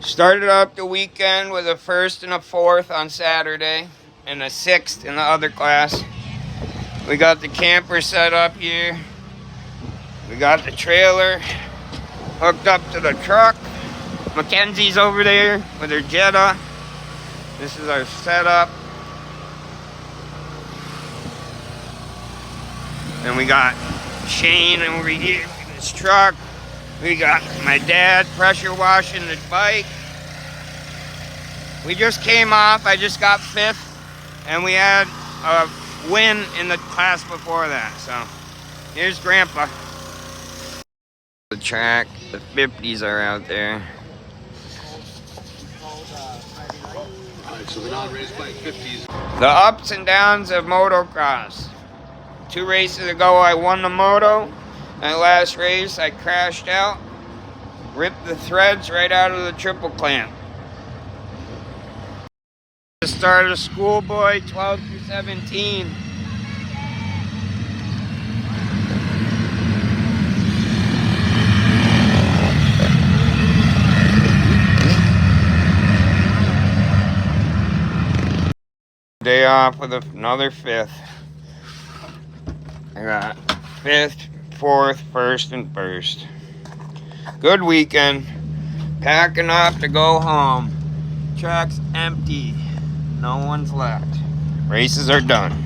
Started up the weekend with a first and a fourth on Saturday and a sixth in the other class. We got the camper set up here. We got the trailer hooked up to the truck. Mackenzie's over there with her Jetta. This is our setup. And we got Shane over here in his truck. We got my dad pressure washing the bike. We just came off. I just got fifth. And we had a win in the class before that. So here's Grandpa. The track, the 50s are out there. Alright, so the non-race bike 50s. The ups and downs of motocross. 2 races ago I won the moto. That last race I crashed out. Ripped the threads right out of the triple clamp. The start of schoolboy 12 through 17. Day off with another fifth. I got fifth, fourth, first, and first. Good weekend. Packing up to go home. Track's empty. No one's left. Races are done.